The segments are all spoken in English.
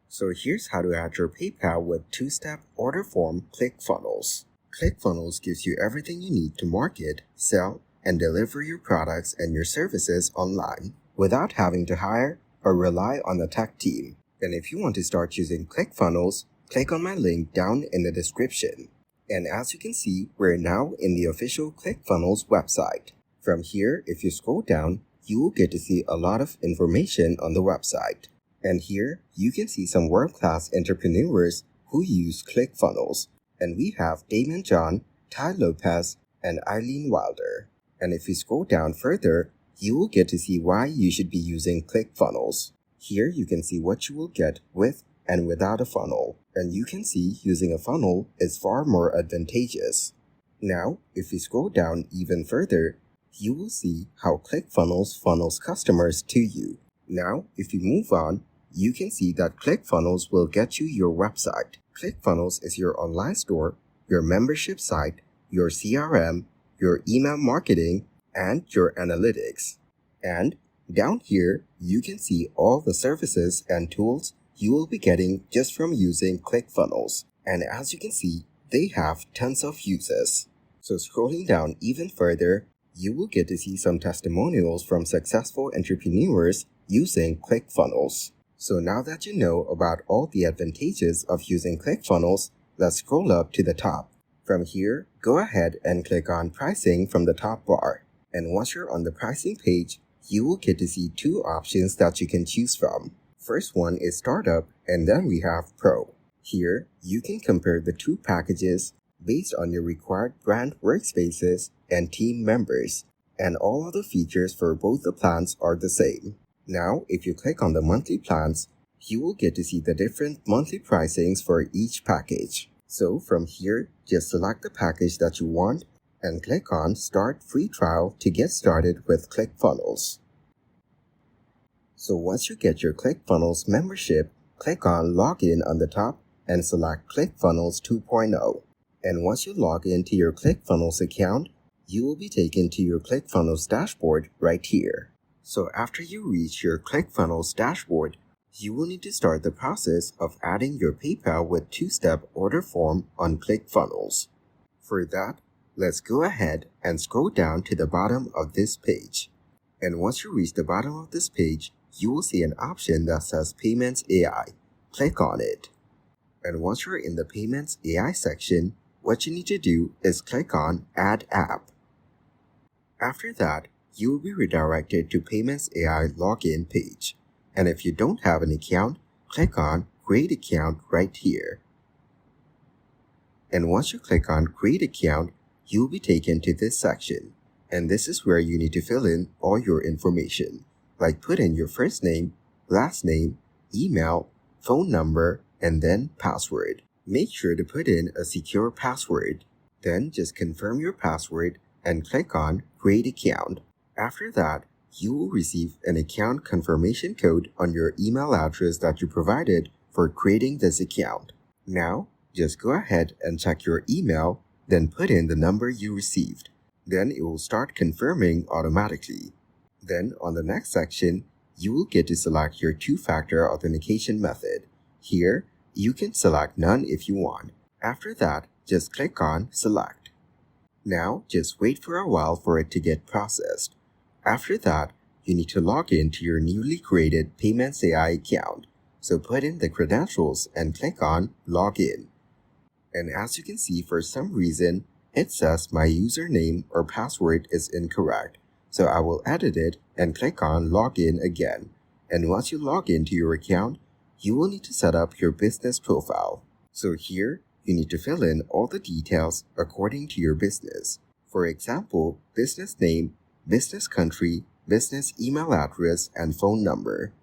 So here's how to add your PayPal with two-step order form Clickfunnels. Clickfunnels gives you everything you need to market, sell, and deliver your products and your services online without having to hire or rely on the tech team. And if you want to start using Clickfunnels, click on my link down in the description. And as you can see, we're now in the official Clickfunnels website. From here, if you scroll down, you will get to see a lot of information on the website. And here, you can see some world-class entrepreneurs who use Clickfunnels. And we have Damon John, Ty Lopez, and Eileen Wilder. And if you scroll down further, you will get to see why you should be using Clickfunnels. Here, you can see what you will get with and without a funnel. And you can see using a funnel is far more advantageous. Now, if you scroll down even further, you will see how Clickfunnels funnels customers to you. Now, if you move on, you can see that Clickfunnels will get you your website. Clickfunnels is your online store, your membership site, your CRM, your email marketing, and your analytics. And down here, you can see all the services and tools you will be getting just from using Clickfunnels. And as you can see, they have tons of uses. So scrolling down even further, you will get to see some testimonials from successful entrepreneurs using Clickfunnels. So now that you know about all the advantages of using Clickfunnels, let's scroll up to the top. From here, go ahead and click on Pricing from the top bar. And once you're on the pricing page, you will get to see two options that you can choose from. First one is Startup, and then we have Pro. Here, you can compare the two packages based on your required brand workspaces and team members, and all other features for both the plans are the same. Now, if you click on the monthly plans, you will get to see the different monthly pricings for each package. So from here, just select the package that you want and click on Start Free Trial to get started with Clickfunnels. So once you get your Clickfunnels membership, click on Login on the top and select Clickfunnels 2.0. And once you log into your Clickfunnels account, you will be taken to your Clickfunnels dashboard right here. So after you reach your Clickfunnels dashboard, you will need to start the process of adding your PayPal with two-step order form on Clickfunnels. For that, let's go ahead and scroll down to the bottom of this page. And once you reach the bottom of this page, you will see an option that says Payments AI. Click on it. And once you're in the Payments AI section, what you need to do is click on Add App. After that, you will be redirected to Payments AI login page. And if you don't have an account, click on Create Account right here. And once you click on Create Account, you will be taken to this section. And this is where you need to fill in all your information, like put in your first name, last name, email, phone number, and then password. Make sure to put in a secure password. Then just confirm your password and click on Create Account. After that, you will receive an account confirmation code on your email address that you provided for creating this account. Now, just go ahead and check your email, then put in the number you received. Then it will start confirming automatically. Then on the next section, you will get to select your two-factor authentication method. Here, you can select none if you want. After that, just click on Select. Now, just wait for a while for it to get processed. After that, you need to log in to your newly created Payments AI account. So put in the credentials and click on Login. And as you can see, for some reason, it says my username or password is incorrect. So I will edit it and click on Login again. And once you log into your account, you will need to set up your business profile. So here, you need to fill in all the details according to your business. For example, business name, business country, business email address, and phone number.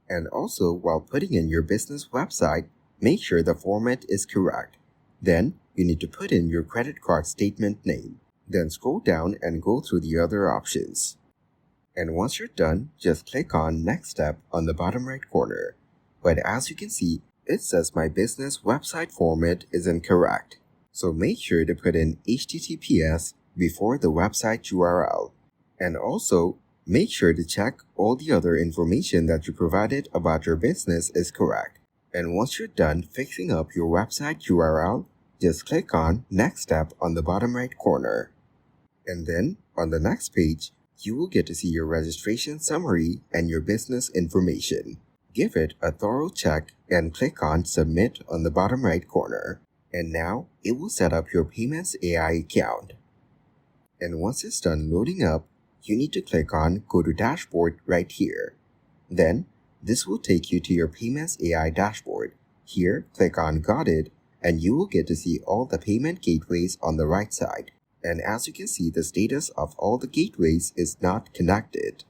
And also, while putting in your business website, make sure the format is correct. Then, you need to put in your credit card statement name. Then scroll down and go through the other options. And once you're done, just click on Next Step on the bottom right corner. But as you can see, it says my business website format is incorrect. So make sure to put in HTTPS before the website URL. And also, make sure to check all the other information that you provided about your business is correct. And once you're done fixing up your website URL, just click on Next Step on the bottom right corner. And then, on the next page, you will get to see your registration summary and your business information. Give it a thorough check and click on Submit on the bottom right corner. And now, it will set up your Payments AI account. And once it's done loading up, you need to click on Go to Dashboard right here. Then, this will take you to your Payments AI dashboard. Here, click on Got It, and you will get to see all the payment gateways on the right side. And as you can see, the status of all the gateways is not connected.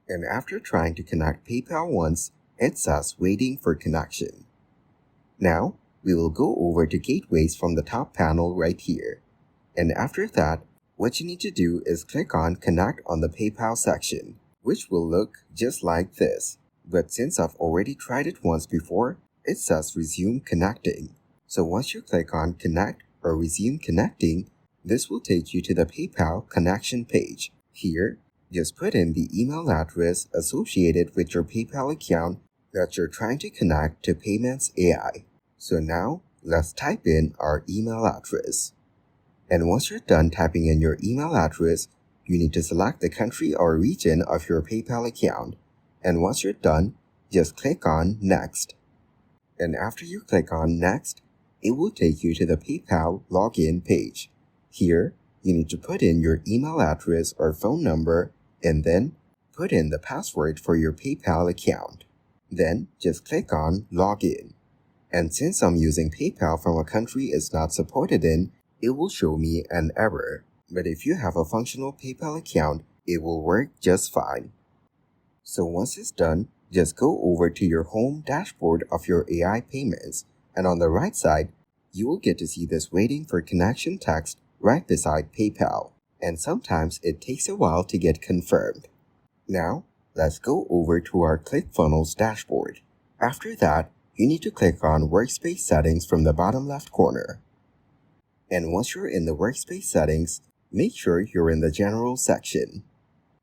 And after trying to connect PayPal once, it says waiting for connection. Now, we will go over to gateways from the top panel right here. And after that, what you need to do is click on Connect on the PayPal section, which will look just like this. But since I've already tried it once before, it says Resume Connecting. So once you click on Connect or Resume Connecting, this will take you to the PayPal connection page. Here, just put in the email address associated with your PayPal account that you're trying to connect to Payments AI. So now, let's type in our email address. And once you're done typing in your email address, you need to select the country or region of your PayPal account. And once you're done, just click on Next. And after you click on Next, it will take you to the PayPal login page. Here, you need to put in your email address or phone number and then put in the password for your PayPal account. Then, just click on Login. And since I'm using PayPal from a country it's not supported in, it will show me an error. But if you have a functional PayPal account, it will work just fine. So once it's done, just go over to your home dashboard of your AI payments, and on the right side, you will get to see this waiting for connection text right beside PayPal. And sometimes it takes a while to get confirmed. Now, let's go over to our Clickfunnels dashboard. After that, you need to click on Workspace Settings from the bottom left corner. And once you're in the Workspace Settings, make sure you're in the General section.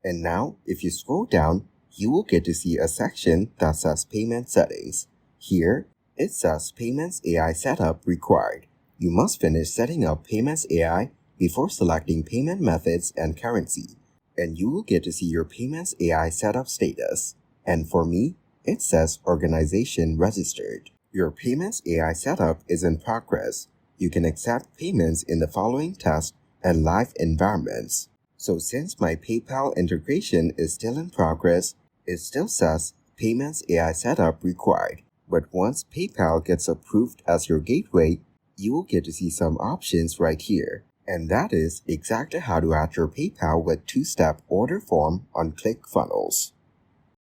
And now, if you scroll down, you will get to see a section that says Payment Settings. Here, it says Payments AI Setup Required. You must finish setting up Payments AI before selecting payment methods and currency, and you will get to see your Payments AI setup status. And for me, it says Organization Registered. Your Payments AI setup is in progress. You can accept payments in the following test and live environments. So since my PayPal integration is still in progress, it still says Payments AI Setup Required. But once PayPal gets approved as your gateway, you will get to see some options right here. And that is exactly how to add your PayPal with two-step order form on Clickfunnels.